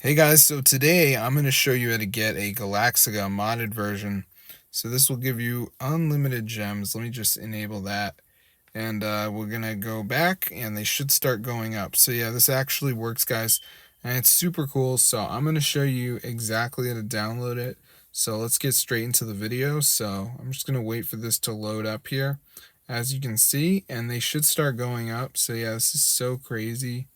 Hey guys, so today I'm going to show you how to get a Galaxiga modded version. So this will give you unlimited gems. Let me just enable that. And we're going to go back and they should start going up. So yeah, this actually works, guys. And it's super cool. So I'm going to show you exactly how to download it. So let's get straight into the video. So I'm just going to wait for this to load up here. As you can see, and they should start going up. So yeah, this is so crazy,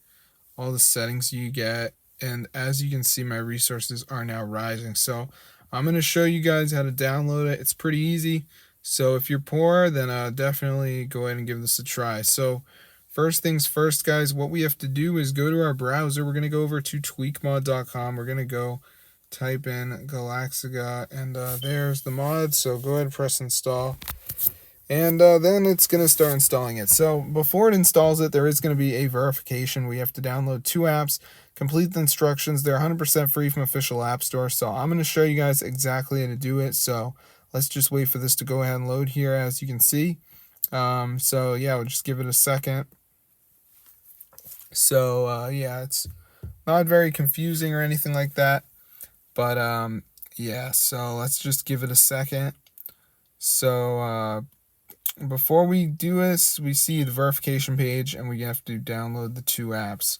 all the settings you get. And as you can see, my resources are now rising. So I'm going to show you guys how to download it. It's pretty easy. So if you're poor, then definitely go ahead and give this a try. So first things first, guys, what we have to do is go to our browser. We're going to go over to tweakmod.com. We're going to go type in Galaxiga, and there's the mod. So go ahead and press install. And then it's going to start installing it. So before it installs it, there is going to be a verification. We have to download 2 apps, complete the instructions. They're 100% free from official app store. So I'm going to show you guys exactly how to do it. So let's just wait for this to go ahead and load here, as you can see. So yeah, we'll just give it a second. So yeah, it's not very confusing or anything like that. But yeah, so let's just give it a second. So before we do this, we see the verification page and we have to download the 2 apps.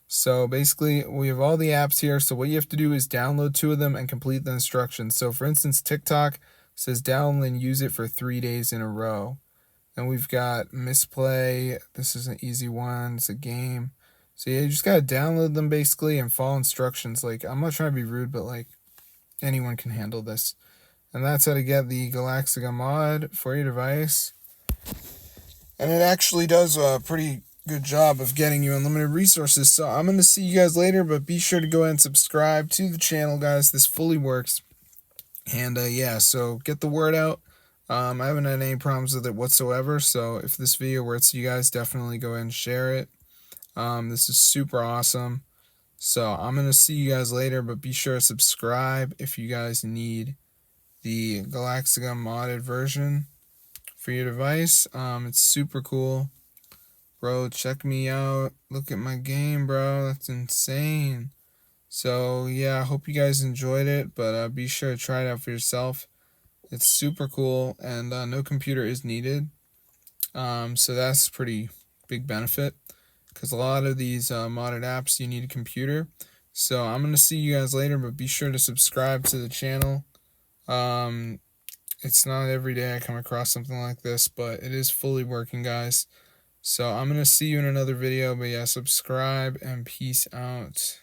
So basically, we have all the apps here. So what you have to do is download 2 of them and complete the instructions. So for instance, TikTok says download and use it for 3 days in a row. Then we've got Misplay. This is an easy one. It's a game. So yeah, you just gotta download them basically and follow instructions. Like, I'm not trying to be rude, but like anyone can handle this. And that's how to get the Galaxiga mod for your device. And it actually does a pretty good job of getting you unlimited resources. So I'm going to see you guys later, but be sure to go ahead and subscribe to the channel, guys. This fully works. And yeah, so get the word out. I haven't had any problems with it whatsoever. So if this video works for you guys, definitely go ahead and share it. This is super awesome. So I'm going to see you guys later, but be sure to subscribe if you guys need the Galaxiga modded version for your device. It's super cool. Bro, check me out. Look at my game, bro. That's insane. So yeah, I hope you guys enjoyed it, but be sure to try it out for yourself. It's super cool, and no computer is needed. So that's pretty big benefit, because a lot of these modded apps you need a computer. So I'm gonna see you guys later, but be sure to subscribe to the channel. It's not every day I come across something like this, but it is fully working, guys. So I'm going to see you in another video, but yeah, subscribe and peace out.